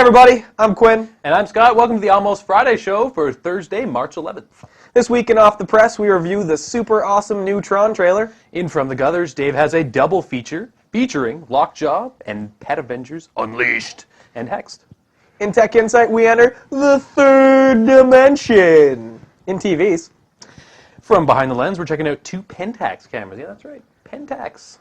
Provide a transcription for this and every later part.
everybody, I'm Quinn. And I'm Scott. Welcome to the Almost Friday show for Thursday, March 11th. This week in Off the Press, we review the super awesome new Tron trailer. In From the Guthers, Dave has a double feature featuring Lockjaw and Pet Avengers Unleashed and Hexed. In Tech Insight, we enter the third dimension in TVs. From Behind the Lens, we're checking out two Pentax cameras. Yeah, that's right, Pentax.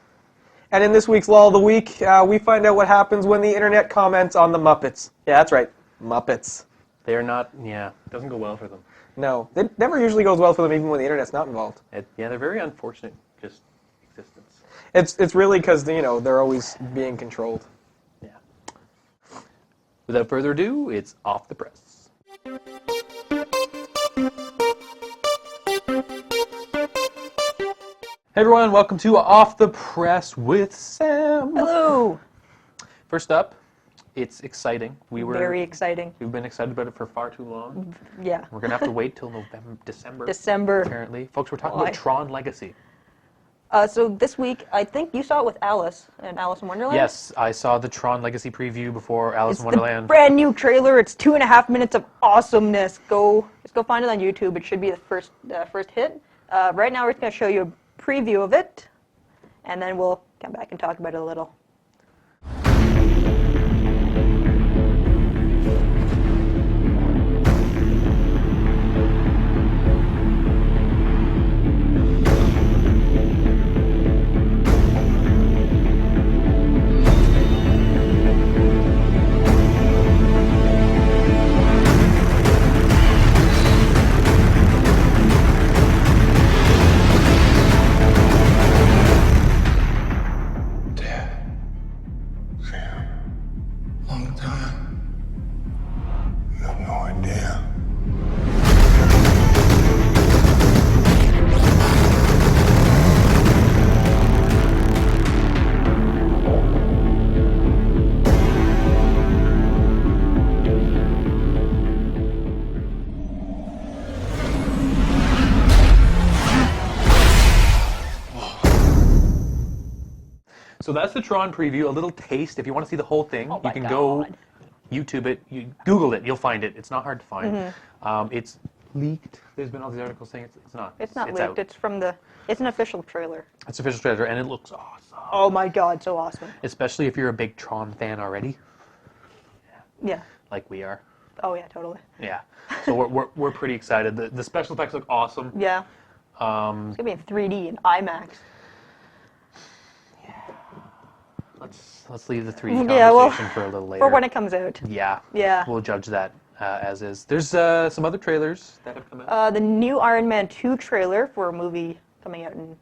And in this week's Lull of the Week, we find out what happens when the internet comments on the Muppets. Yeah, that's right, Muppets. They're not, it doesn't go well for them. No, it never usually goes well for them even when the internet's not involved. They're very unfortunate, just existence. It's really because, they're always being controlled. Yeah. Without further ado, it's Off the Press. Hey everyone, welcome to Off the Press with Sam. Hello. First up, it's exciting. Very exciting. We've been excited about it for far too long. Yeah. We're going to have to wait till December. December. Apparently. Folks, we're talking about Tron Legacy. So this week, I think you saw it with Alice and Alice in Wonderland? Yes, I saw the Tron Legacy preview before Alice in It's the Wonderland. brand new trailer. It's 2.5 minutes of awesomeness. Just go find it on YouTube. It should be the first hit. Right now, we're just going to show you a preview of it, and then we'll come back and talk about it a little. Long time. You have no idea. So that's the Tron preview, a little taste. If you want to see the whole thing, Oh you can go YouTube it, you Google it, you'll find it. It's not hard to find. It's leaked. There's been all these articles saying it's not. It's not it's leaked. out. It's an official trailer. It's an official trailer, and it looks awesome. Oh my god, so awesome. Especially if you're a big Tron fan already, Yeah. like we are. Oh yeah, totally. Yeah. So we're pretty excited. The special effects look awesome. Yeah. It's going to be in 3D and IMAX. Let's leave the 3D conversation for a little later. For when it comes out. Yeah. Yeah. We'll judge that as is. There's some other trailers that have come out. The new Iron Man 2 trailer for a movie coming out in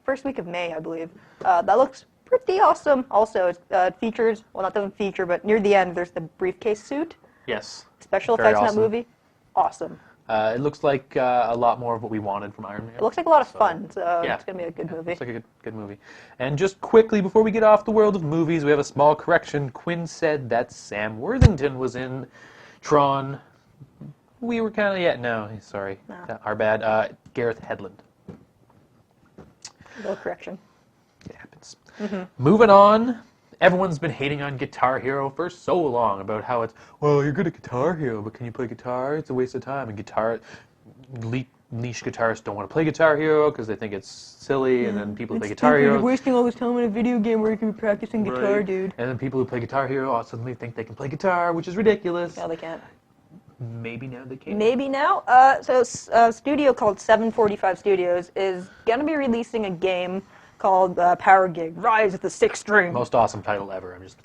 first week of May, I believe. That looks pretty awesome. Also, it features, well, not doesn't feature, but near the end, there's the briefcase suit. Yes. Special Very effects in awesome. that movie. Awesome. It looks like a lot more of what we wanted from Iron Man. It looks like a lot of fun, so yeah. it's going to be a good movie. Looks like a good movie. And just quickly, before we get off the world of movies, we have a small correction. Quinn said that Sam Worthington was in Tron. We were kind of, sorry. No. Our bad. Gareth Hedlund. Little correction. It happens. Moving on. Everyone's been hating on Guitar Hero for so long about how it's, well, you're good at Guitar Hero, but can you play guitar? It's a waste of time. And niche guitarists don't want to play Guitar Hero because they think it's silly, and then people who play Guitar Hero... You're wasting all this time in a video game where you could be practicing guitar, Right. dude. And then people who play Guitar Hero suddenly think they can play guitar, which is ridiculous. No, they can't. Maybe now they can. Maybe now. So a studio called 745 Studios is going to be releasing a game called Power Gig, Rise of the Sixth String. Most awesome title ever. I'm just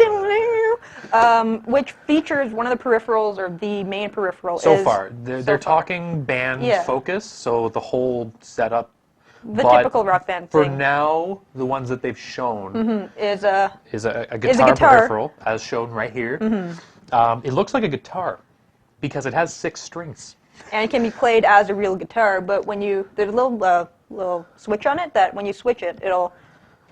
which features one of the peripherals, or the main peripheral. So far, they're talking band focus, so the whole setup. The typical rock band for thing. now, the ones that they've shown Is a guitar peripheral, as shown right here. It looks like a guitar because it has 6 strings. and it can be played as a real guitar. But when there's a little switch on it that when you switch it, it'll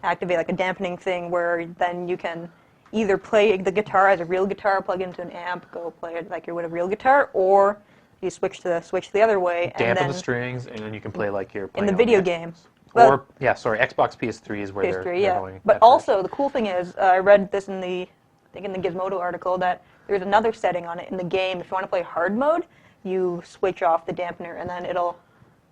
activate like a dampening thing where then you can either play the guitar as a real guitar, plug into an amp, go play it like you would a real guitar, or you switch the other way. Dampen the strings, and then you can play like you're playing in the on video Xbox. game. Xbox PS3 is where PS3, they're yeah. going. But also, the cool thing is, I read this in the Gizmodo article, that there's another setting on it in the game. If you want to play hard mode, you switch off the dampener, and then it'll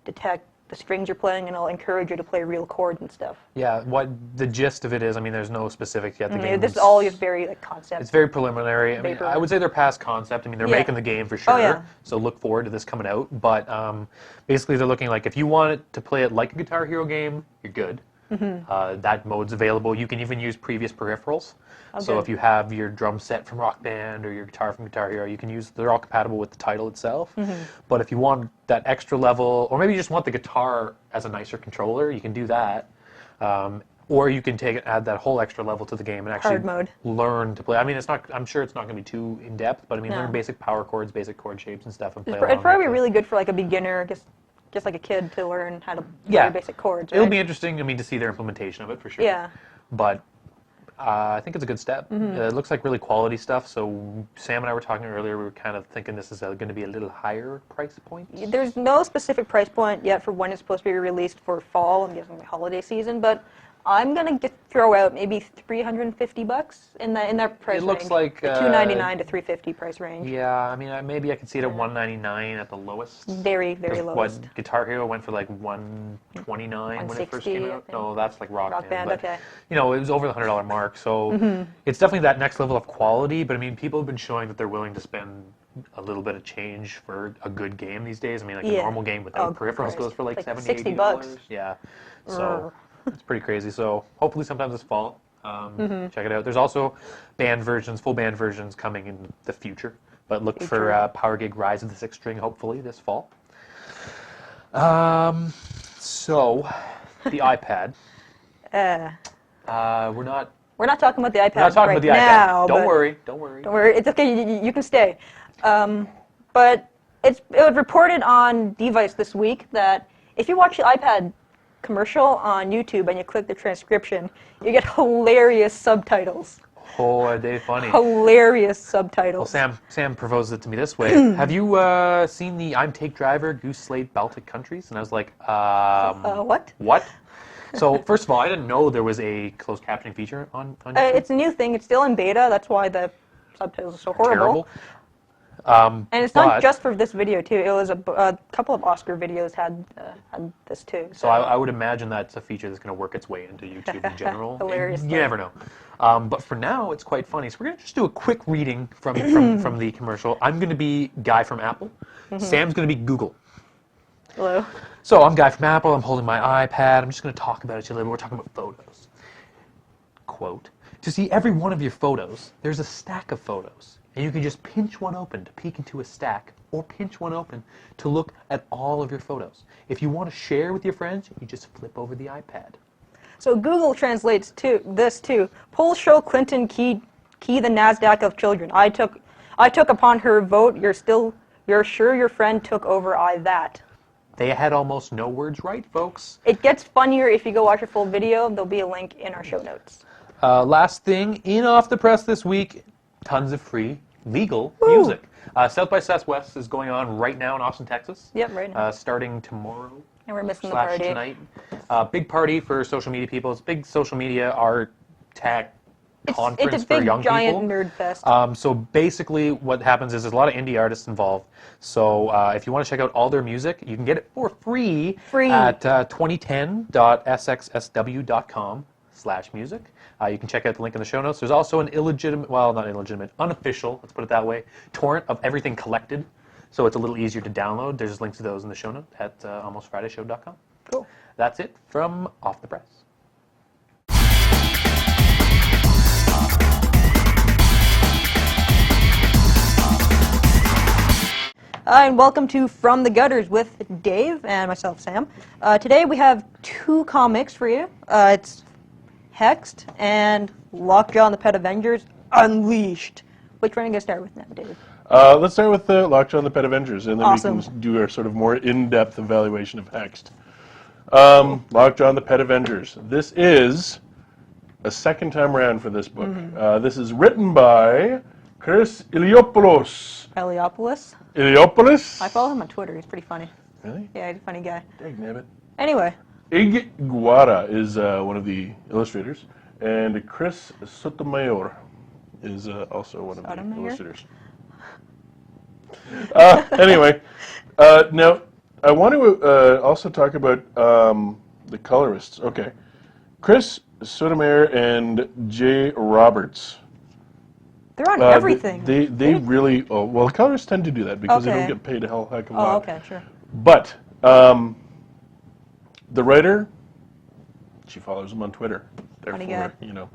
detect the strings you're playing, and it'll encourage you to play real chords and stuff. Yeah, what the gist of it is, I mean, there's no specifics yet. The game This is all just very like concept. It's very preliminary. I mean, Vapor. I would say they're past concept. I mean, they're Yeah. making the game for sure. Oh, yeah. So look forward to this coming out. But basically, they're looking like if you want to play it like a Guitar Hero game, you're good. That mode's available. You can even use previous peripherals. So good. if you have your drum set from Rock Band or your guitar from Guitar Hero, you can use. They're all compatible with the title itself. But if you want that extra level, or maybe you just want the guitar as a nicer controller, you can do that. Or you can add that whole extra level to the game and actually Hard mode. learn to play. I mean, it's not. I'm sure it's not going to be too in depth, but I mean, No. learn basic power chords, basic chord shapes, and stuff, and play It's along probably with it. really good for like a beginner, just like a kid, to learn how to play Yeah. basic chords. It'll right? be interesting. I mean, to see their implementation of it for sure. Yeah. But I think it's a good step. It looks like really quality stuff. So Sam and I were talking earlier. We were kind of thinking this is going to be a little higher price point. There's no specific price point yet for when it's supposed to be released for fall. I'm guessing the holiday season, but I'm gonna throw out maybe $350 in that price range. It looks like the $299 to $350 price range. Yeah, I mean, maybe I could see it at $199 at the lowest. Very, very 'Cause lowest. What Guitar Hero went for like $129 when it first 160, came I out. think. No, that's like Rock Band. But, okay. you know, it was over the $100 mark, so it's definitely that next level of quality. But I mean, people have been showing that they're willing to spend a little bit of change for a good game these days. I mean, like a Yeah. normal game without peripherals Christ. goes for like Like $70, $60. $80. Yeah, so it's pretty crazy. So hopefully sometime this fall. Check it out. There's also full band versions coming in the future. But look for Power Gig Rise of the Sixth String, hopefully this fall. So the iPad. We're not talking about the iPad We're not talking right about the now. iPad. Don't but- worry. Don't worry. Don't worry, it's okay. You can stay. But it was reported on Device this week that if you watch the iPad commercial on YouTube and you click the transcription, you get hilarious subtitles. Oh, are they funny? Hilarious subtitles. Well, Sam proposed it to me this way. Have you seen the I'm Take Driver Goose Slate Baltic Countries? And I was like, What? What? So first of all, I didn't know there was a closed captioning feature on YouTube. It's a new thing. It's still in beta. That's why the subtitles are so horrible. Terrible. And it's But- not just for this video too. It was a couple of Oscar videos had this too. So I would imagine that's a feature that's going to work its way into YouTube in general. Hilarious. You never know. But for now, it's quite funny. So we're going to just do a quick reading from the commercial. I'm going to be Guy from Apple. Sam's going to be Google. Hello. So I'm Guy from Apple. I'm holding my iPad. I'm just going to talk about it to you a little bit. We're talking about photos. Quote, to see every one of your photos, there's a stack of photos. And you can just pinch one open to peek into a stack, or pinch one open to look at all of your photos. If you want to share with your friends, you just flip over the iPad. So Google translates this too. Polls show Clinton key the NASDAQ of children. I took upon her vote. You're sure your friend took over that. They had almost no words right, folks. It gets funnier if you go watch a full video. There'll be a link in our show notes. Last thing, in Off the Press this week, tons of free legal music. South by Southwest is going on right now in Austin, Texas. Yep, right now. Starting tomorrow. And we're missing the Slash party. tonight. Big party for social media people. It's a big social media art tech conference It's a big, for young giant people. nerd fest. So basically what happens is there's a lot of indie artists involved. So if you want to check out all their music, you can get it for free. At 2010.sxsw.com/music. You can check out the link in the show notes. There's also an unofficial, let's put it that way, torrent of everything collected. So it's a little easier to download. There's links to those in the show notes at almostfridayshow.com. Cool. That's it from Off the Press. And welcome to From the Gutters with Dave and myself, Sam. Today we have two comics for you. It's Hexed and Lockjaw and the Pet Avengers Unleashed. Which one are you going to start with now, Dave? Let's start with Lockjaw and the Pet Avengers, and then Awesome. we can do our sort of more in-depth evaluation of Hexed. Lockjaw and the Pet Avengers. This is a second time around for this book. This is written by Chris Iliopoulos. Heliopolis. Iliopoulos? I follow him on Twitter. He's pretty funny. Really? Yeah, he's a funny guy. Dagnabbit. Anyway, Iguara is one of the illustrators, and Chris Sotomayor is also one of the Sotomayor? illustrators. Anyway, now I want to also talk about the colorists. Okay, Chris Sotomayor and Jay Roberts. They're on everything. They really well. Colorists tend to do that because they don't Okay. get paid a hell heck of a Oh, lot. okay, sure. But the writer, she follows him on Twitter. Funny Therefore, guy. you know.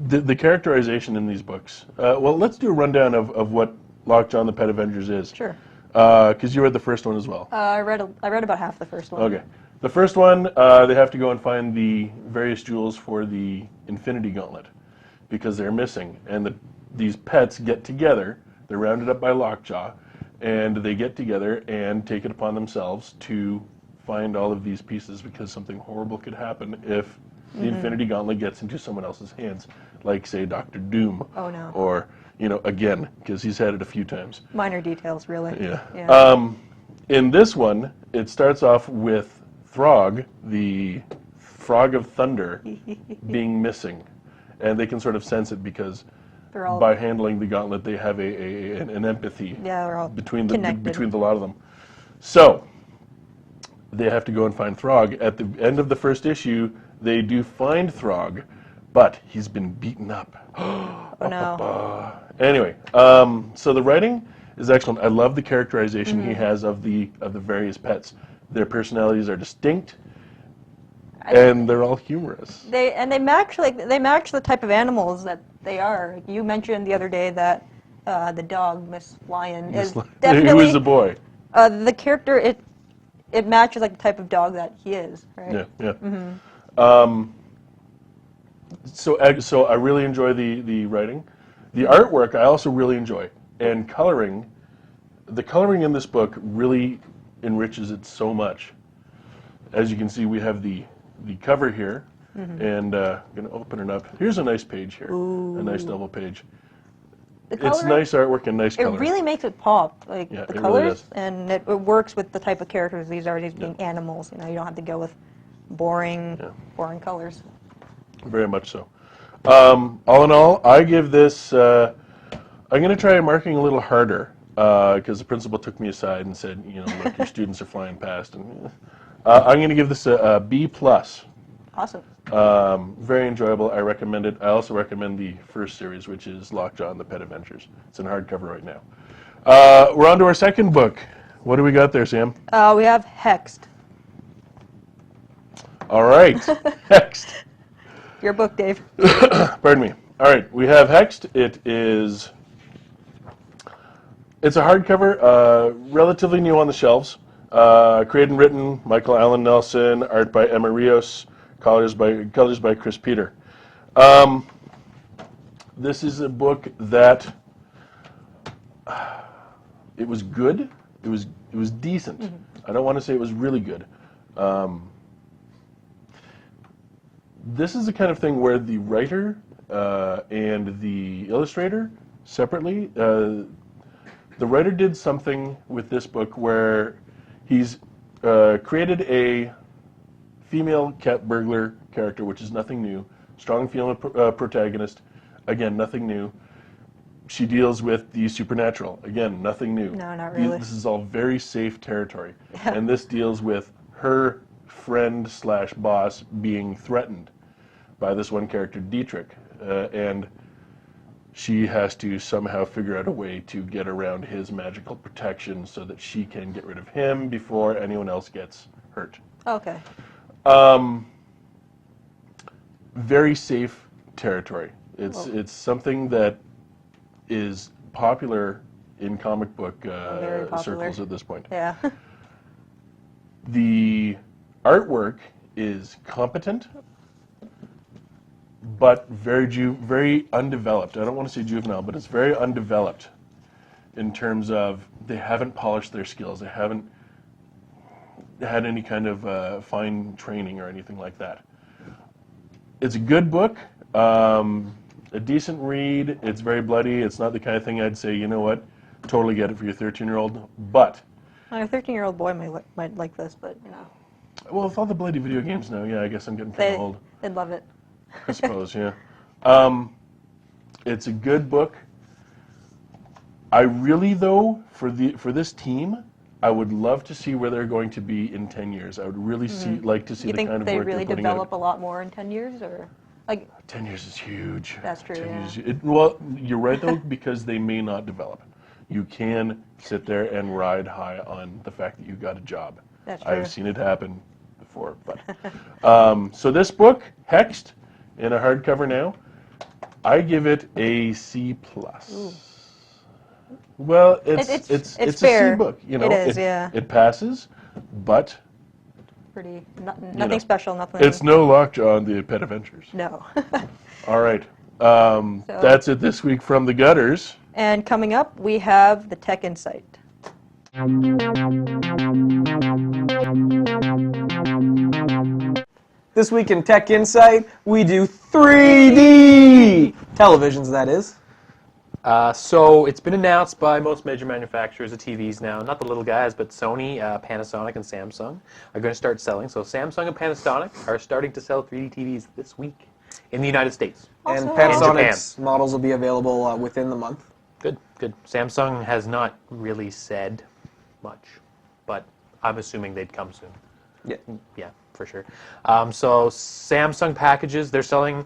The characterization in these books. Well, let's do a rundown of what Lockjaw and the Pet Avengers is. Sure. Because you read the first one as well. I read about half the first one. Okay. The first one, they have to go and find the various jewels for the Infinity Gauntlet because they're missing. And these pets get together. They're rounded up by Lockjaw, and they get together and take it upon themselves to find all of these pieces because something horrible could happen if the Infinity Gauntlet gets into someone else's hands, like, say, Dr. Doom. Oh, no. Or, you know, again, because he's had it a few times. Minor details, really. Yeah. In this one, it starts off with Throg, the Frog of Thunder, being missing. And they can sort of sense it because They're all by handling the gauntlet, they have an empathy they're all between connected. the lot of them. So they have to go and find Throg. At the end of the first issue, they do find Throg, but he's been beaten up. Oh no. Anyway, so the writing is excellent. I love the characterization he has of the various pets. Their personalities are distinct, and they're all humorous. They match the type of animals that they are. Like you mentioned the other day that the dog, Miss Lion, is definitely Who is a boy? The character. It matches like the type of dog that he is, right? Yeah, yeah. So I really enjoy the writing. The artwork I also really enjoy, and coloring. The coloring in this book really enriches it so much. As you can see, we have the cover here, and I'm going to open it up. Here's a nice page here, a nice double page. It's coloring- nice artwork and nice It color. really makes it pop, like Yeah, the it really colors, does. and it works with the type of characters these are. These being animals, you don't have to go with boring colors. Very much so. All in all, I give this. I'm going to try marking a little harder because the principal took me aside and said, look, your students are flying past, and I'm going to give this a B+. Awesome. Very enjoyable. I recommend it. I also recommend the first series, which is Lockjaw and the Pet Avengers. It's in hardcover right now. We're on to our second book. What do we got there, Sam? We have Hexed. All right, Hexed. Your book, Dave. Pardon me. All right, we have Hexed. It's a hardcover, relatively new on the shelves. Created and written, Michael Allen Nelson, art by Emma Rios, colors by Chris Peter. This is a book that it was good. It was decent. I don't want to say it was really good. This is the kind of thing where the writer and the illustrator separately, the writer did something with this book where he's created a female cat burglar character, which is nothing new. Strong female protagonist, again, nothing new. She deals with the supernatural, again, nothing new. No, not really. This is all very safe territory. And this deals with her friend / boss being threatened by this one character, Dietrich. And she has to somehow figure out a way to get around his magical protection so that she can get rid of him before anyone else gets hurt. Okay. Very safe territory. It's something that is popular in comic book Very popular. circles at this point. Yeah. The artwork is competent, but very undeveloped. I don't want to say juvenile, but it's very undeveloped in terms of they haven't polished their skills. They haven't had any kind of fine training or anything like that. It's a good book, a decent read. It's very bloody. It's not the kind of thing I'd say, you know what, totally get it for your 13-year-old. But My 13-year-old boy might like this, but well, with all the bloody video games now, yeah, I guess I'm getting kind of old. they'd love it. I suppose, yeah. It's a good book. I really, though, for this team, I would love to see where they're going to be in 10 years. I would really like to see You the think kind of they work really they're putting out. develop a lot more in 10 years, or like? 10 years is huge. That's true, 10 yeah. years, well, you're right, though, because they may not develop. You can sit there and ride high on the fact that you got a job. That's true. I've seen it happen before. But so this book, Hexed, in a hardcover now, I give it a C+. Well, it's a C fair. book. You know, It is, yeah. It passes, but Pretty, nothing know, special, nothing. it's no Lockjaw on the Pet Avengers. No. All right. That's it this week from the gutters. And coming up, we have the Tech Insight. This week in Tech Insight, we do 3D televisions, that is. So it's been announced by most major manufacturers of TVs now, not the little guys, but Sony, Panasonic, and Samsung are going to start selling. So Samsung and Panasonic are starting to sell 3D TVs this week in the United States. And Also- Panasonic's models will be available within the month. Good, good. Samsung has not really said much, but I'm assuming they'd come soon. Yeah. Yeah, for sure. So Samsung packages, they're selling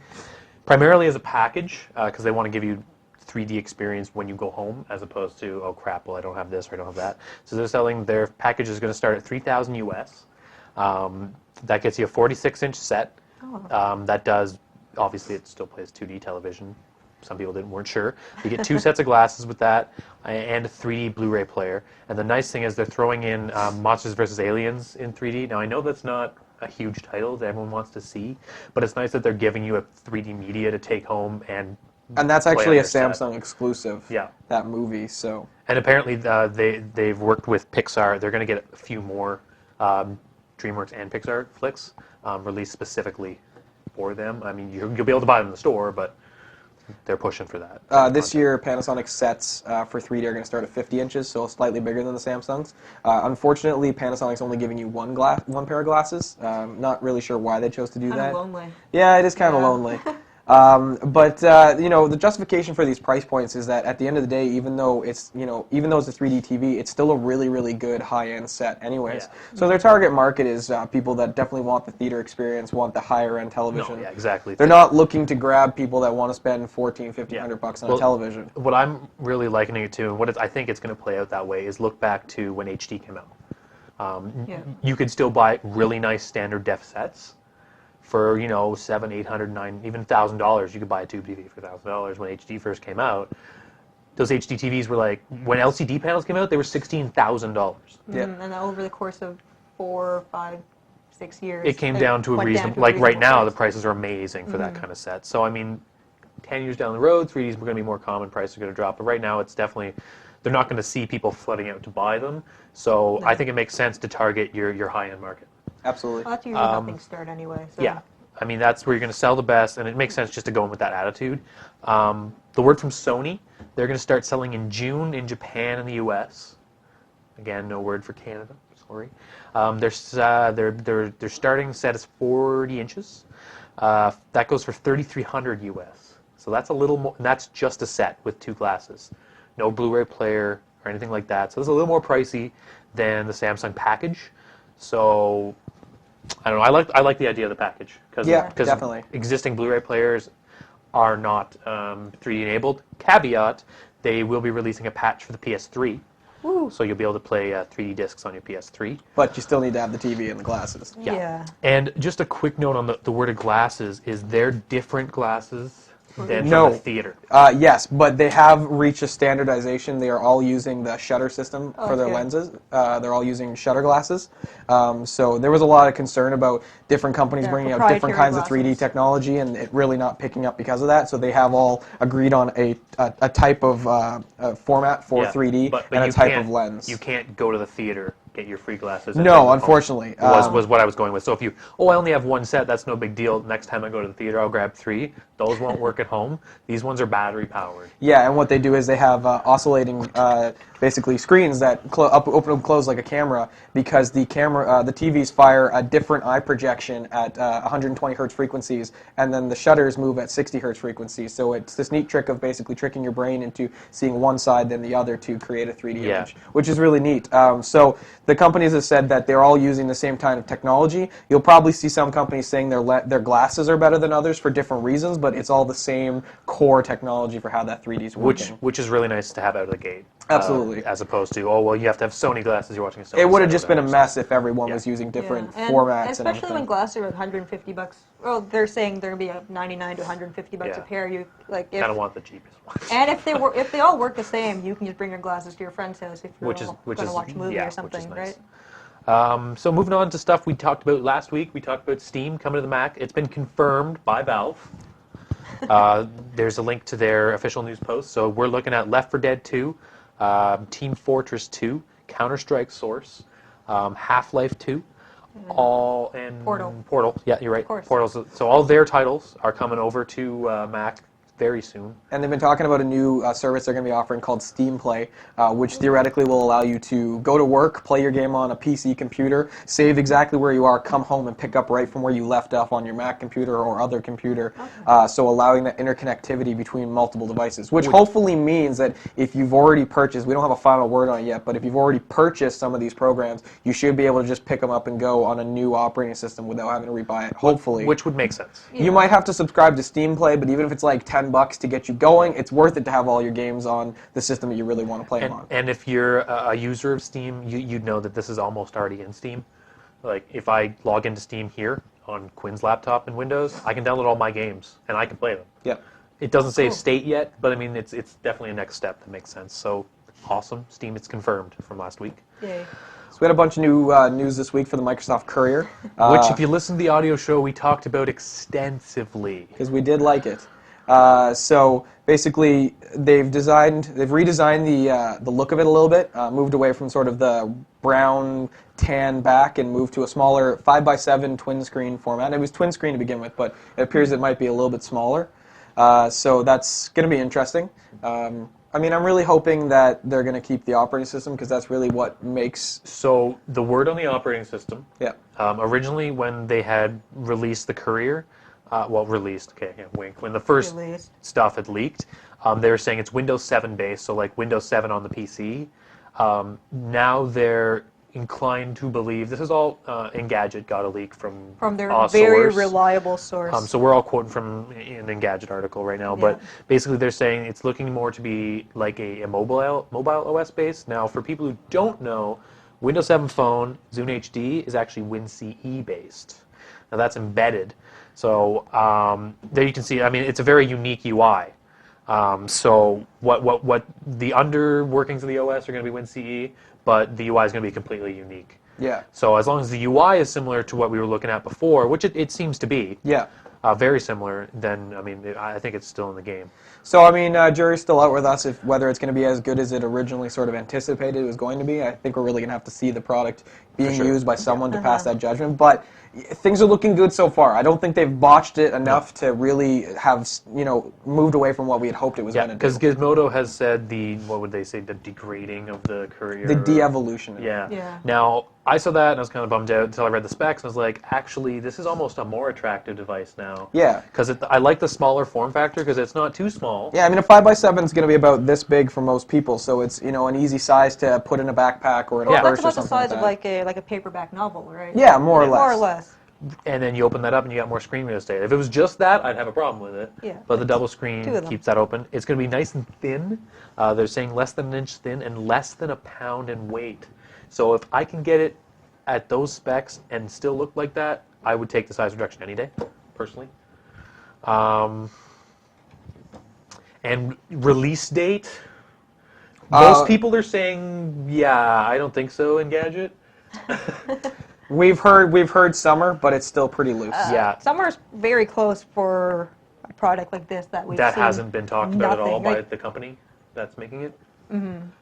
primarily as a package because they want to give you 3D experience when you go home, as opposed to, oh crap, well I don't have this or I don't have that. So they're selling, their package is going to start at $3,000 US. That gets you a 46-inch set. That does, obviously it still plays 2D television. Some people weren't sure. You get 2 sets of glasses with that and a 3D Blu-ray player. And the nice thing is they're throwing in Monsters vs. Aliens in 3D. Now I know that's not a huge title that everyone wants to see, but it's nice that they're giving you a 3D media to take home and that's play actually on a your set. Samsung exclusive, Yeah. that movie, so. And apparently they've worked with Pixar. They're going to get a few more DreamWorks and Pixar flicks released specifically for them. I mean, you'll be able to buy them in the store, but they're pushing for that. This year, Panasonic sets for 3D are going to start at 50 inches, so slightly bigger than the Samsungs. Unfortunately, Panasonic's only giving you one pair of glasses. Not really sure why they chose to do that. Lonely. Yeah, it is kind of Yeah. lonely. You know, the justification for these price points is that at the end of the day, even though it's a 3D TV, it's still a really, really good high-end set anyways. Yeah. So their target market is people that definitely want the theater experience, want the higher-end television. No, yeah, exactly. They're not looking to grab people that want to spend $1,400, $1,500 on a television. What I'm really likening it to, and I think it's going to play out that way, is look back to when HD came out. You could still buy really nice standard def sets for, you know, $700, $800, $900, even $1,000. You could buy a tube TV for $1,000 when HD first came out. Those HD TVs were like, when LCD panels came out, they were $16,000. Yeah. And over the course of 4, 5, 6 years, It came down to a reasonable, like right now, the prices are amazing for that kind of set. So, I mean, 10 years down the road, 3D is going to be more common, prices are going to drop. But right now, it's definitely, they're not going to see people flooding out to buy them. So I think it makes sense to target your high-end market. Absolutely. Well, that's usually how things start anyway. So. Yeah. I mean, that's where you're going to sell the best, and it makes sense just to go in with that attitude. The word from Sony, they're going to start selling in June in Japan and the US. Again, no word for Canada. Sorry. Their starting set is 40 inches. That goes for $3,300 US. So that's a little more. And that's just a set with 2 glasses, no Blu-ray player or anything like that. So it's a little more pricey than the Samsung package. So I don't know. I like the idea of the package because definitely. existing Blu-ray players are not 3D enabled. Caveat: they will be releasing a patch for the PS3, so you'll be able to play 3D discs on your PS3. But you still need to have the TV and the glasses. Yeah. And just a quick note on the word of glasses is they're different glasses than No. from the theater. Yes, but they have reached a standardization. They are all using the shutter system for their Okay. lenses. They're all using shutter glasses. So there was a lot of concern about different companies Yeah, bringing out different proprietary kinds of 3D glasses. technology and it really not picking up because of that. So they have all agreed on a type of format for 3D but and a you type can't- of lens. You can't go to the theater, get your free glasses. and take No, them home. unfortunately. Was what I was going with. So if you, I only have one set, that's no big deal. Next time I go to the theater, I'll grab 3. Those won't work at home. These ones are battery powered. Yeah, and what they do is they have oscillating basically screens that open and close like a camera, because the TVs fire a different eye projection at 120 hertz frequencies, and then the shutters move at 60 hertz frequencies. So it's this neat trick of basically tricking your brain into seeing one side then the other to create a 3D image, which is really neat. So the companies have said that they're all using the same kind of technology. You'll probably see some companies saying their glasses are better than others for different reasons, but it's all the same core technology for how that 3D is working. Which is really nice to have out of the gate. Absolutely. As opposed to, oh, well, you have to have Sony glasses, you're watching a Sony. It would have just been a mess if everyone was using different formats. And especially when glasses are $150. Well, they're saying they're going to be $99 to $150 a pair. You like if, kind of want the cheapest ones. And if they all work the same, you can just bring your glasses to your friend's house if you're going to watch a movie or something, nice. right? So moving on to stuff we talked about last week, we talked about Steam coming to the Mac. It's been confirmed by Valve. There's a link to their official news post. So we're looking at Left 4 Dead 2, Team Fortress 2, Counter-Strike Source, Half-Life 2, and Portal. Yeah, you're right. Portals. So all their titles are coming over to Mac very soon. And they've been talking about a new service they're going to be offering called Steam Play, which theoretically will allow you to go to work, play your game on a PC computer, save exactly where you are, come home and pick up right from where you left off on your Mac computer or other computer. So allowing that interconnectivity between multiple devices, which hopefully means that if you've already purchased, we don't have a final word on it yet, but if you've already purchased some of these programs, you should be able to just pick them up and go on a new operating system without having to rebuy it, hopefully. Which would make sense. Yeah. You might have to subscribe to Steam Play, but even if it's like $10 to get you going, it's worth it to have all your games on the system that you really want to play them on. And if you're a user of Steam, you'd know that this is almost already in Steam. Like, if I log into Steam here on Quinn's laptop in Windows, I can download all my games, and I can play them. Yep. It doesn't say state yet, but I mean, it's definitely a next step that makes sense. So, awesome. Steam, it's confirmed from last week. Yay. So we had a bunch of new news this week for the Microsoft Courier. Which, if you listen to the audio show, we talked about extensively. Because we did like it. So basically, they've redesigned the look of it a little bit, moved away from sort of the brown tan back and moved to a smaller 5x7 twin screen format. It was twin screen to begin with, but it appears it might be a little bit smaller. So that's going to be interesting. I mean, I'm really hoping that they're going to keep the operating system because that's really what makes... So the word on the operating system, yeah. Originally when they had released the Courier, wink. When the first stuff had leaked, they were saying it's Windows 7 based, so like Windows 7 on the PC. Now they're inclined to believe, this is all Engadget got a leak from their very source. Reliable source. So we're all quoting from an Engadget article right now, but basically they're saying it's looking more to be like a mobile OS based. Now, for people who don't know, Windows 7 Phone Zune HD is actually WinCE based. Now that's embedded. So there you can see, I mean, it's a very unique UI. So what the under workings of the OS are going to be WinCE, but the UI is going to be completely unique. Yeah. So as long as the UI is similar to what we were looking at before, which it seems to be, very similar, then, I mean, I think it's still in the game. So, I mean, jury's still out with us whether it's going to be as good as it originally sort of anticipated it was going to be. I think we're really going to have to see the product being used by someone to pass that judgment. But things are looking good so far. I don't think they've botched it enough to really have, moved away from what we had hoped it was going to do. Because Gizmodo has said the degrading of the Courier. The de-evolution. Yeah. Now, I saw that and I was kind of bummed out until I read the specs and I was like, actually, this is almost a more attractive device now. Yeah. Because I like the smaller form factor because it's not too small. Yeah, I mean, a 5x7 is going to be about this big for most people, so it's, an easy size to put in a backpack or in a purse or something like that. That's about the size of like a paperback novel, right? Yeah, more or less. More or less. And then you open that up and you got more screen real estate. If it was just that, I'd have a problem with it. Yeah. But the double screen keeps that open. It's going to be nice and thin. They're saying less than an inch thin and less than a pound in weight. So if I can get it at those specs and still look like that, I would take the size reduction any day, personally. And release date? Most people are saying, I don't think so, Engadget. We've heard summer, but it's still pretty loose. Summer's very close for a product like this that that hasn't been talked about at all by the company that's making it.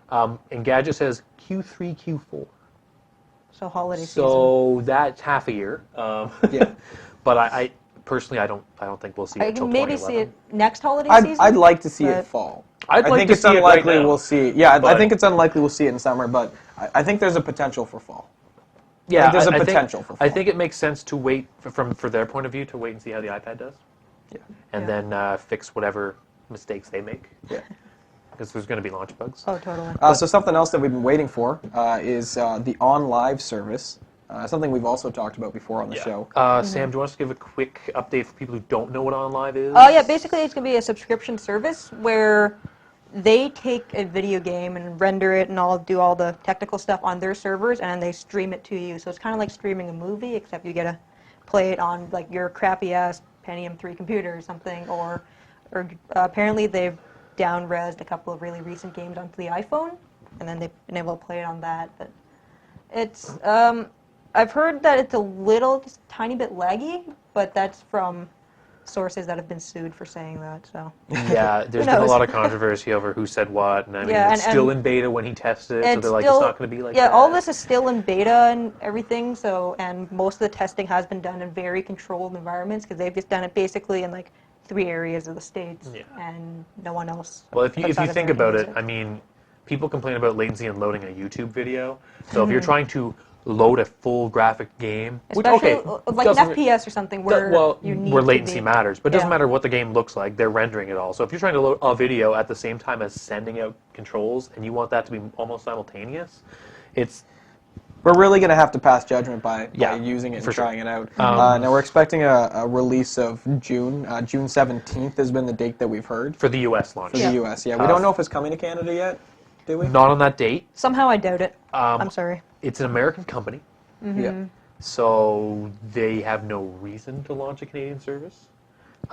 Engadget says Q3, Q4. So holiday season. So that's half a year. But I personally, I don't think we'll see it I until can maybe see 2011. it next holiday I'd, season. I'd like to see it but- fall. I'd I like think to it's see it right unlikely now, we'll see. Yeah, I but- think it's unlikely we'll see it in summer, but I think there's a potential for fall. Yeah, Like, there's a I potential for I fall. think it makes sense to wait for their point of view to wait and see how the iPad does, Yeah. and Yeah. then fix whatever mistakes they make. Yeah. Because there's going to be launch bugs. Oh, totally. So something else that we've been waiting for is the On Live service. Something we've also talked about before on the show. Sam, do you want us to give a quick update for people who don't know what OnLive is? Oh yeah, basically it's gonna be a subscription service where they take a video game and render it and do all the technical stuff on their servers and they stream it to you. So it's kind of like streaming a movie, except you get to play it on like your crappy ass Pentium 3 computer or something. Or apparently they've down-resed a couple of really recent games onto the iPhone, and then they've been able to play it on that. But it's I've heard that it's just a tiny bit laggy, but that's from sources that have been sued for saying that. So Yeah, there's been a knows? lot of controversy over who said what, and I mean, Yeah, it's and- still in beta when he tested it, so it's they're like, still, it's not going to be like yeah, that. all this is still in beta and everything. So and most of the testing has been done in very controlled environments because they've just done it basically in like 3 areas of the states Yeah. and no one else. Well, if you outside of think American about it, music. I mean, people complain about latency and loading a YouTube video. So Mm-hmm. if you're trying to load a full graphic game, which Especially okay, like doesn't- an FPS or something where you need where to latency be- matters, but it doesn't Yeah. matter what the game looks like, they're rendering it all. So if you're trying to load a video at the same time as sending out controls and you want that to be almost simultaneous, it's We're really going to have to pass judgment by Yeah, using it for and sure. trying it out. Now we're expecting a release of June. June 17th has been the date that we've heard for the US launch. for the US. Yeah, we don't know if it's coming to Canada yet, do we? Not on that date. Somehow I doubt it. I'm sorry. It's an American company, Yeah. so they have no reason to launch a Canadian service.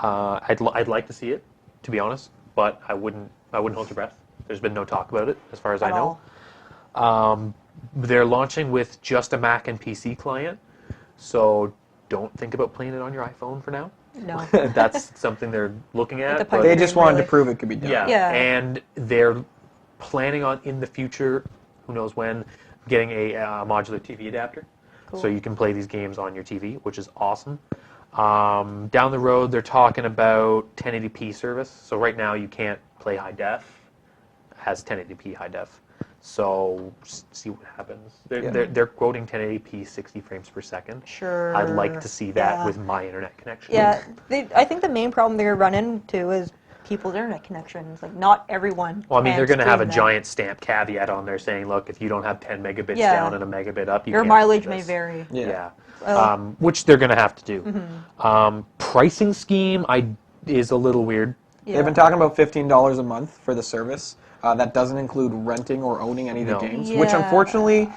I'd like to see it, to be honest, but I wouldn't hold your breath. There's been no talk about it, as far as I At know. all. They're launching with just a Mac and PC client, so don't think about playing it on your iPhone for now. No. That's something they're looking at. the but- pipe They just wanted to Really? prove it could be done. yeah. Yeah. And they're planning on, in the future, who knows when, getting a modular TV adapter. Cool. So you can play these games on your TV, which is awesome. Down the road, they're talking about 1080p service. So right now, you can't play high def. It has 1080p high def. So see what happens. They're quoting 1080p 60 frames per second. Sure. I'd like to see that Yeah. with my internet connection. Yeah, I think the main problem they're run into is people's internet connections. Like, not everyone. Well, I mean, can they're going to have a stream that. giant stamp caveat on there saying, look, if you don't have 10 megabits Yeah. down and a megabit up, you Your can't mileage do may this. vary. Yeah. Yeah. Which they're going to have to do. Pricing scheme is a little weird. Yeah. They've been talking about $15 a month for the service. That doesn't include renting or owning any of the No. games, which Yeah. unfortunately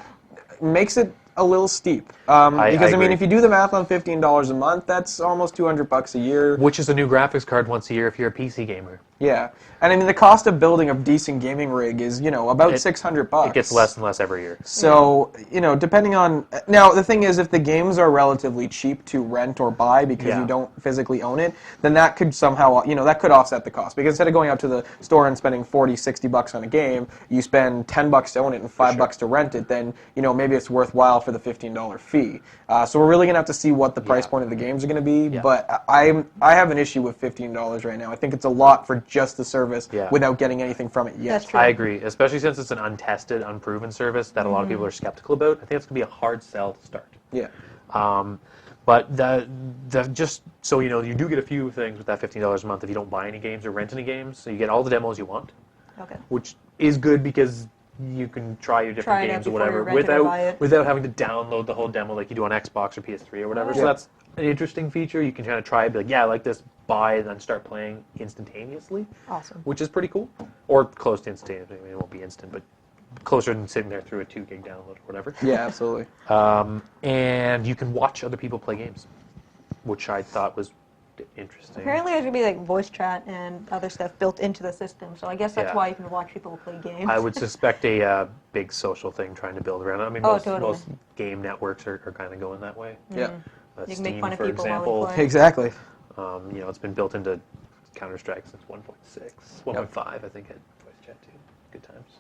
makes it a little steep. Because I mean, agree. if you do the math on $15 a month, that's almost $200 a year. Which is a new graphics card once a year if you're a PC gamer. Yeah, and I mean the cost of building a decent gaming rig is about $600. It gets less and less every year. So, depending on... Now, the thing is, if the games are relatively cheap to rent or buy because Yeah. you don't physically own it, then that could somehow, that could offset the cost. Because instead of going out to the store and spending $40, $60 on a game, you spend $10 to own it and $5 to rent it, then, maybe it's worthwhile for the $15 fee. So we're really going to have to see what the price point of the games are going to be. Yeah. But I have an issue with $15 right now. I think it's a lot for just the service Yeah. without geting anything from it yet. That's true. I agree, especially since it's an untested, unproven service that a lot of people are skeptical about. I think it's going to be a hard sell to start. Yeah. But just so you know, you do get a few things with that $15 a month if you don't buy any games or rent any games. So you get all the demos you want, Okay. which is good because you can try your Try different it out games or before you whatever rent it or buy it. without having to download the whole demo like you do on Xbox or PS3 or whatever. So Yeah. that's an interesting feature. You can kind of try it, be like, yeah, I like this, buy, and then start playing instantaneously, Awesome. which is pretty cool. Or close to instantaneous. I mean, it won't be instant, but closer than sitting there through a 2 gig download or whatever. Yeah, absolutely. And you can watch other people play games, which I thought was interesting. Apparently, there's gonna be like voice chat and other stuff built into the system. So I guess that's Yeah. why you can watch people play games. I would suspect a big social thing trying to build around it. I mean, Oh, most, totally. most game networks are kind of going that way. Yeah. You can Steam, make fun of for people while they example, play. Exactly. it's been built into Counter-Strike since 1.6. 1.5, I think, had voice chat too. Good times.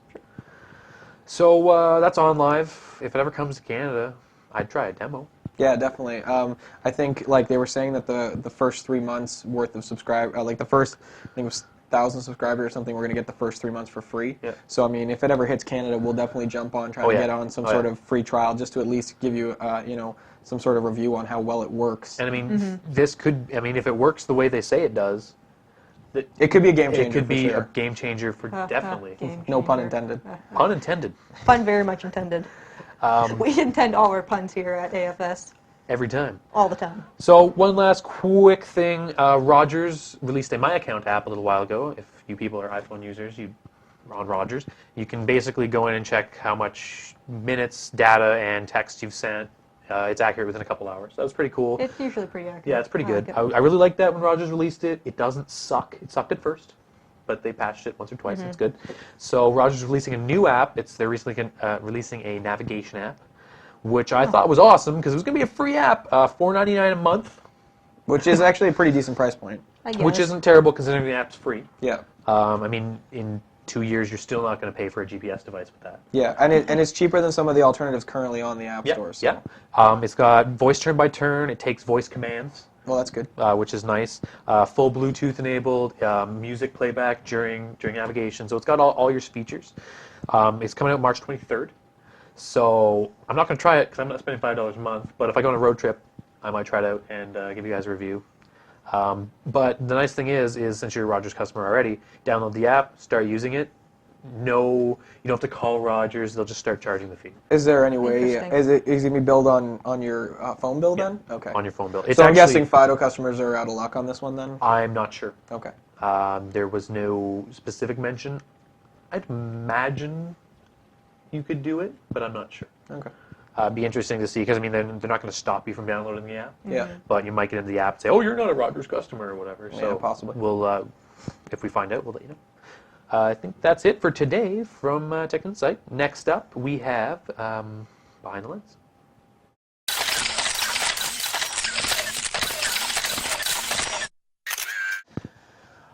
So that's on live. If it ever comes to Canada, I'd try a demo. Yeah, definitely. I think like they were saying that the first 3 months worth of like the first, I think it was 1,000 subscribers or something, we're going to get the first 3 months for free. Yeah. So I mean, if it ever hits Canada, we'll definitely jump on, try to get on some sort of free trial just to at least give you, some sort of review on how well it works. And I mean, this could, I mean, if it works the way they say it does, It could be a game changer. it could be for a sure. game changer for definitely. Game No pun changer. intended. Pun intended. Pun very much intended. We intend all our puns here at AFS Every time. all the time. So one last quick thing. Rogers released a My Account app a little while ago. If you people are iPhone users, on Rogers, you can basically go in and check how much minutes, data, and text you've sent. It's accurate within a couple hours. That was pretty cool. It's usually pretty accurate. Yeah, it's pretty good. I like it. I really liked that when Rogers released it. It doesn't suck. It sucked at first, but they patched it once or twice. It's good. So Rogers is releasing a new app. They're recently releasing a navigation app, which I thought was awesome because it was going to be a free app, $4.99 a month, Which is actually a pretty decent price point. I guess. which isn't terrible considering the app's free. Yeah. I mean, in 2 years, you're still not going to pay for a GPS device with that. Yeah, and it's cheaper than some of the alternatives currently on the App Store. So. Yeah. It's got voice turn by turn. It takes voice commands, Well, that's good. which is nice. Full Bluetooth enabled, music playback during navigation. So it's got all your features. It's coming out March 23rd. So I'm not going to try it because I'm not spending $5 a month. But if I go on a road trip, I might try it out and give you guys a review. But the nice thing is since you're a Rogers customer already, download the app, start using it. No, you don't have to call Rogers. They'll just start charging the fee Is there any way? Interesting. Is it going to be billed on your phone bill then? Okay. on your phone bill. So I'm guessing Fido customers are out of luck on this one then. I'm not sure. Okay. There was no specific mention. I'd imagine you could do it, but I'm not sure. Okay. Be interesting to see because I mean they're not going to stop you from downloading the app. Yeah. But you might get into the app and say, "Oh, you're not a Rogers customer" or whatever. Yeah, So possibly. We'll, if we find out, we'll let you know. I think that's it for today from Tech Insight. Next up, we have Behind the Lens.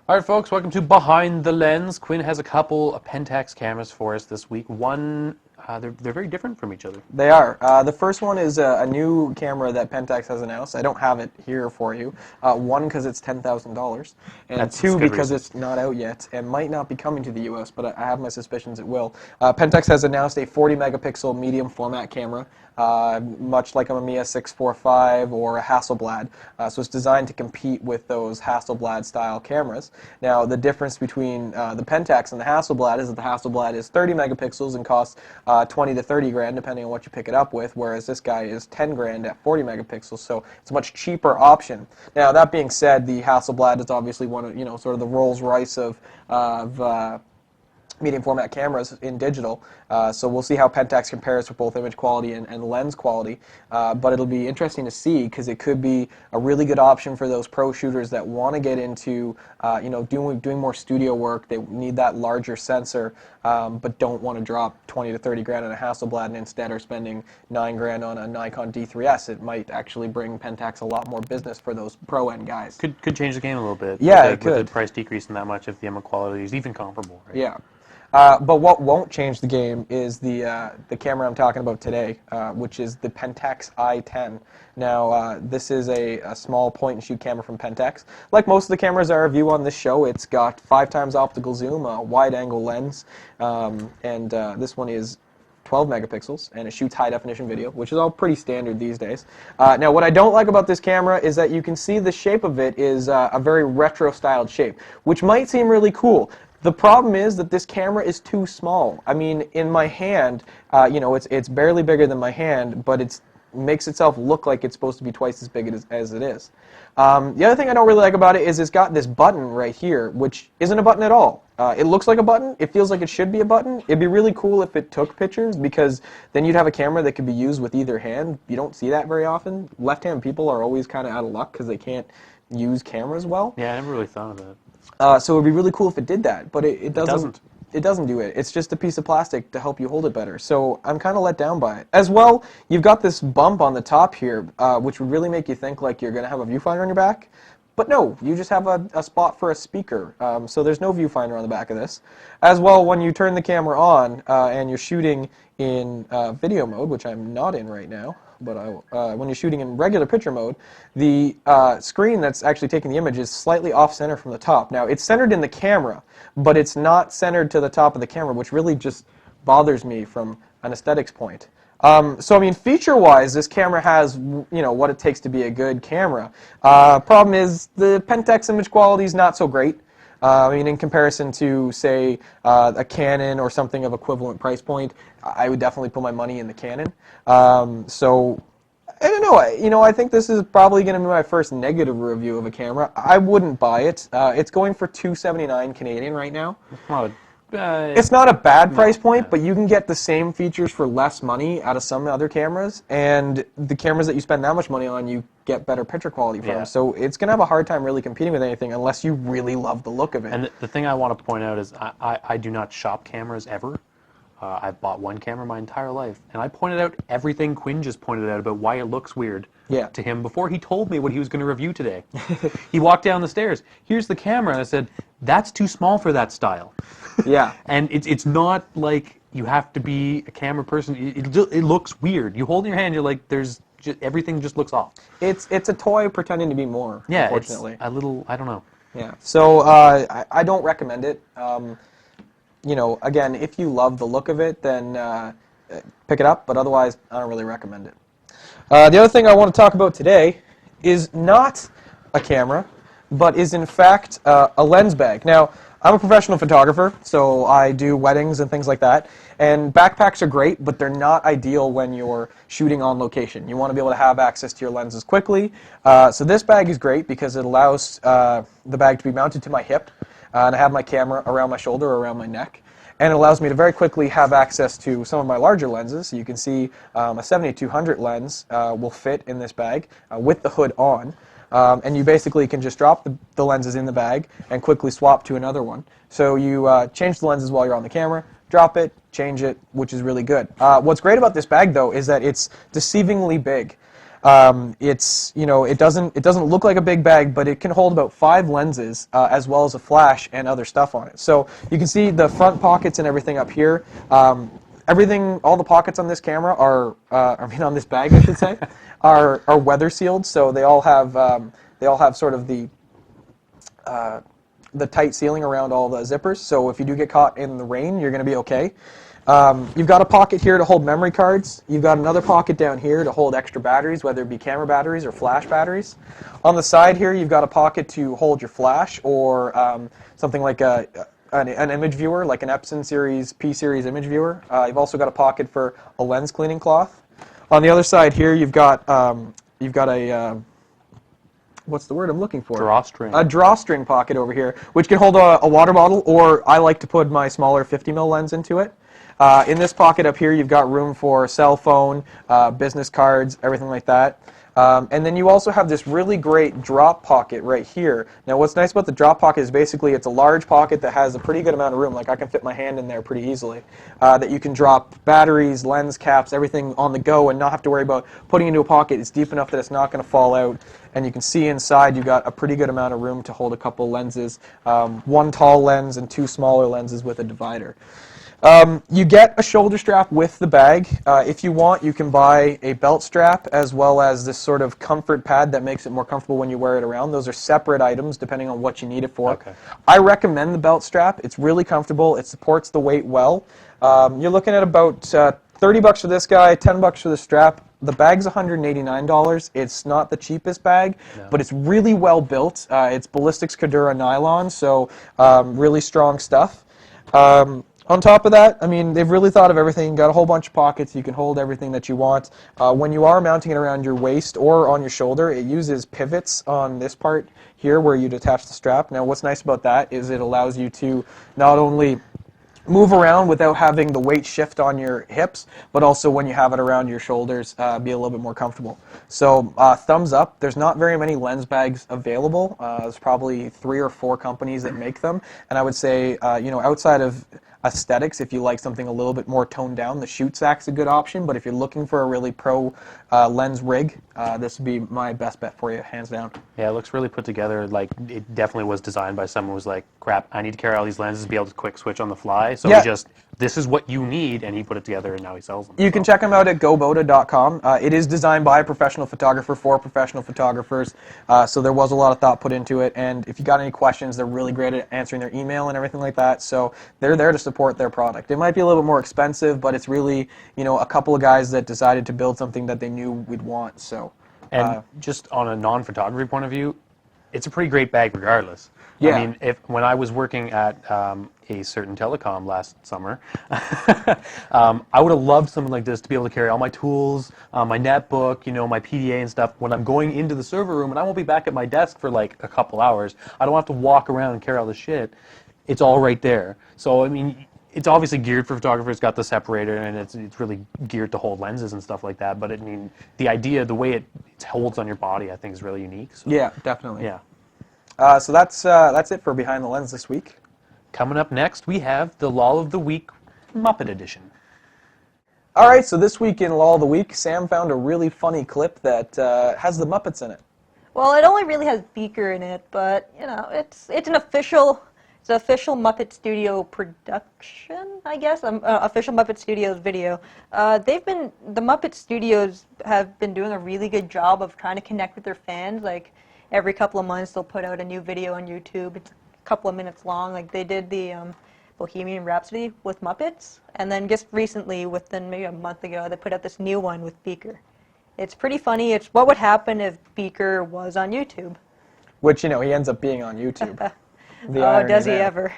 All right, folks, welcome to Behind the Lens. Quinn has a couple of Pentax cameras for us this week. One, they're very different from each other. They are. The first one is a new camera that Pentax has announced. I don't have it here for you. One, because it's $10,000, and That's two, good because reason. it's not out yet and might not be coming to the U.S., but I have my suspicions it will. Pentax has announced a 40-megapixel medium format camera, much like a Mamiya 645 or a Hasselblad. So it's designed to compete with those Hasselblad-style cameras. Now, the difference between the Pentax and the Hasselblad is that the Hasselblad is 30 megapixels and costs 20 to 30 grand, depending on what you pick it up with, whereas this guy is 10 grand at 40 megapixels, so it's a much cheaper option. Now, that being said, the Hasselblad is obviously one of, sort of the Rolls Royce of medium format cameras in digital. So we'll see how Pentax compares for both image quality and lens quality. But it'll be interesting to see because it could be a really good option for those pro shooters that want to get into doing more studio work. They need that larger sensor, but don't want to drop 20 to 30 grand on a Hasselblad and instead are spending 9 grand on a Nikon D3S. It might actually bring Pentax a lot more business for those pro end guys. Could change the game a little bit. Yeah, it with could. the price decreasing that much if the image quality is even comparable. Right? Yeah. But what won't change the game is the camera I'm talking about today, which is the Pentax i10. Now, this is a small point-and-shoot camera from Pentax. Like most of the cameras I review on this show, it's got 5x optical zoom, a wide-angle lens, and this one is 12 megapixels, and it shoots high-definition video, which is all pretty standard these days. Now, what I don't like about this camera is that you can see the shape of it is a very retro-styled shape, which might seem really cool. The problem is that this camera is too small. I mean, in my hand, it's barely bigger than my hand, but it makes itself look like it's supposed to be twice as big as it is. The other thing I don't really like about it is it's got this button right here, which isn't a button at all. It looks like a button. It feels like it should be a button. It'd be really cool if it took pictures because then you'd have a camera that could be used with either hand. You don't see that very often. Left-hand people are always kind of out of luck because they can't use cameras well. Yeah, I never really thought of that. So it would be really cool if it did that, but it doesn't. It doesn't do it. It's just a piece of plastic to help you hold it better. So I'm kind of let down by it. As well, you've got this bump on the top here, which would really make you think like you're going to have a viewfinder on your back, But no, you just have a spot for a speaker. So there's no viewfinder on the back of this. As well, when you turn the camera on and you're shooting in video mode, which I'm not in right now, but when you're shooting in regular picture mode, the screen that's actually taking the image is slightly off-center from the top. Now, it's centered in the camera, but it's not centered to the top of the camera, which really just bothers me from an aesthetics point. So I mean, feature-wise, this camera has what it takes to be a good camera. Problem is the Pentax image quality is not so great. I mean, in comparison to say a Canon or something of equivalent price point, I would definitely put my money in the Canon. So I don't know. I think this is probably going to be my first negative review of a camera. I wouldn't buy it. It's going for $279 Canadian right now. It's not a bad price point, but you can get the same features for less money out of some other cameras, and the cameras that you spend that much money on, you get better picture quality from. Yeah. So it's going to have a hard time really competing with anything unless you really love the look of it. And the thing I want to point out is I do not shop cameras ever. I've bought one camera my entire life, and I pointed out everything Quinn just pointed out about why it looks weird to him before he told me what he was going to review today. He walked down the stairs. Here's the camera, and I said, that's too small for that style. Yeah. And it's not like you have to be a camera person. It looks weird. You hold in your hand, you're like, everything just looks off. It's a toy pretending to be more, unfortunately. It's a little, I don't know. Yeah. So I don't recommend it. Again, if you love the look of it, then pick it up. But otherwise, I don't really recommend it. The other thing I want to talk about today is not a camera, but is in fact a lens bag. Now, I'm a professional photographer, so I do weddings and things like that. And backpacks are great, but they're not ideal when you're shooting on location. You want to be able to have access to your lenses quickly. So this bag is great because it allows the bag to be mounted to my hip. And I have my camera around my shoulder or around my neck. And it allows me to very quickly have access to some of my larger lenses. So you can see a 7200 lens will fit in this bag with the hood on. And you basically can just drop the lenses in the bag and quickly swap to another one. So you change the lenses while you're on the camera, drop it, change it, which is really good. What's great about this bag, though, is that it's deceivingly big. It doesn't look like a big bag, but it can hold about 5 lenses as well as a flash and other stuff on it. So you can see the front pockets and everything up here. All the pockets on this camera on this bag, I should say, are weather sealed. So they all have sort of the tight sealing around all the zippers. So if you do get caught in the rain, you're going to be okay. You've got a pocket here to hold memory cards. You've got another pocket down here to hold extra batteries, whether it be camera batteries or flash batteries. On the side here, you've got a pocket to hold your flash or something like an image viewer, like an Epson Series P-Series image viewer. You've also got a pocket for a lens cleaning cloth. On the other side here, you've got a what's the word I'm looking for? Drawstring. A drawstring pocket over here, which can hold a water bottle, or I like to put my smaller 50mm lens into it. In this pocket up here, you've got room for cell phone, business cards, everything like that. And then you also have this really great drop pocket right here. Now, what's nice about the drop pocket is basically it's a large pocket that has a pretty good amount of room. Like I can fit my hand in there pretty easily. That you can drop batteries, lens caps, everything on the go and not have to worry about putting into a pocket. It's deep enough that it's not going to fall out. And you can see inside you've got a pretty good amount of room to hold a couple lenses. One tall lens and 2 smaller lenses with a divider. You get a shoulder strap with the bag. If you want, you can buy a belt strap as well as this sort of comfort pad that makes it more comfortable when you wear it around. Those are separate items depending on what you need it for. Okay. I recommend the belt strap. It's really comfortable. It supports the weight well. You're looking at about $30 for this guy, $10 for the strap. The bag's $189. It's not the cheapest bag, but it's really well built. It's Ballistics Cordura nylon, so really strong stuff. On top of that, I mean, they've really thought of everything. Got a whole bunch of pockets. You can hold everything that you want. When you are mounting it around your waist or on your shoulder, it uses pivots on this part here where you'd attach the strap. Now, what's nice about that is it allows you to not only move around without having the weight shift on your hips, but also when you have it around your shoulders, be a little bit more comfortable. So thumbs up. There's not very many lens bags available. There's probably 3 or 4 companies that make them, and I would say, outside of aesthetics. If you like something a little bit more toned down, the Shoot Sack's a good option. But if you're looking for a really pro lens rig, this would be my best bet for you, hands down. Yeah, it looks really put together. Like, it definitely was designed by someone who was like, crap, I need to carry all these lenses to be able to quick switch on the fly. So Yeah. he just, this is what you need, and he put it together, and now he sells them. You can check them out at goboda.com. It is designed by a professional photographer for professional photographers, so there was a lot of thought put into it. And if you got any questions, they're really great at answering their email and everything like that. So they're there to support their product. It might be a little bit more expensive, but it's really, a couple of guys that decided to build something that they knew we'd want. So, And just on a non-photography point of view, it's a pretty great bag regardless. Yeah. I mean, when I was working at a certain telecom last summer, I would have loved something like this to be able to carry all my tools, my netbook, my PDA and stuff. When I'm going into the server room and I won't be back at my desk for like a couple hours, I don't have to walk around and carry all this shit. It's all right there. So, I mean, it's obviously geared for photographers. It's got the separator, and it's really geared to hold lenses and stuff like that. But I mean, the idea, the way it holds on your body, I think is really unique. So, yeah, definitely. yeah. So that's it for Behind the Lens this week. Coming up next, we have the Law of the Week Muppet Edition. All right, so this week in Law of the Week, Sam found a really funny clip that has the Muppets in it. Well, it only really has Beaker in it, but it's an official Muppet Studio production, I guess. Official Muppet Studios video. The Muppet Studios have been doing a really good job of trying to connect with their fans. Like every couple of months, they'll put out a new video on YouTube. It's a couple of minutes long. Like they did the Bohemian Rhapsody with Muppets, and then just recently, within maybe a month ago, they put out this new one with Beaker. It's pretty funny. It's what would happen if Beaker was on YouTube. Which, he ends up being on YouTube. The Oh, irony does he there. ever?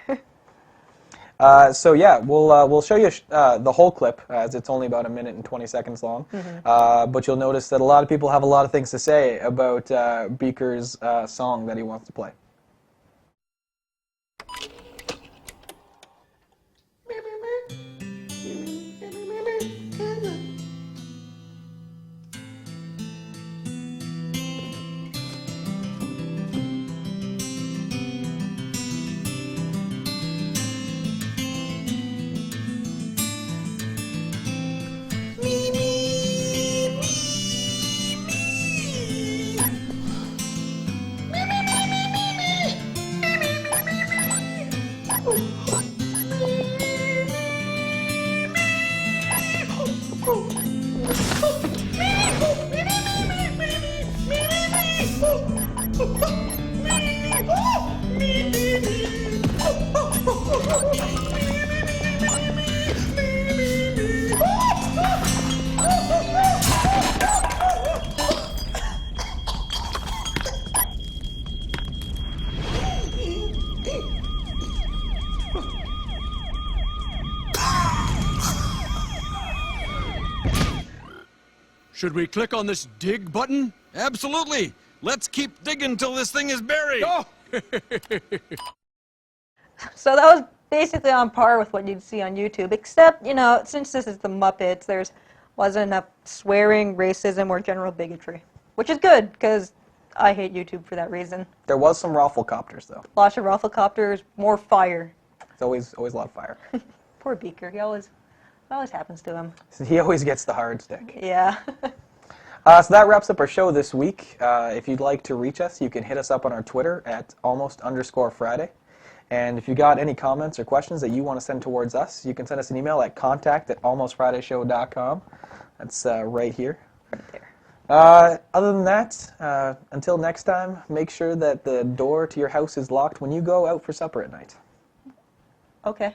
So yeah, we'll show you the whole clip, as it's only about 1 minute and 20 seconds long. But you'll notice that a lot of people have a lot of things to say about Beaker's song that he wants to play. Should we click on this dig button? Absolutely. Let's keep digging till this thing is buried. Oh! So that was basically on par with what you'd see on YouTube, except, since this is the Muppets, there wasn't enough swearing, racism, or general bigotry, which is good, because I hate YouTube for that reason. There was some rafflecopters, though. Lots of rafflecopters, more fire. It's always a lot of fire. Poor Beaker, it always happens to him. He always gets the hard stick. Yeah. So that wraps up our show this week. If you'd like to reach us, you can hit us up on our Twitter at almost_Friday. And if you got any comments or questions that you want to send towards us, you can send us an email at contact@almostfridayshow.com. That's right here. Right there. Other than that, until next time, make sure that the door to your house is locked when you go out for supper at night. Okay.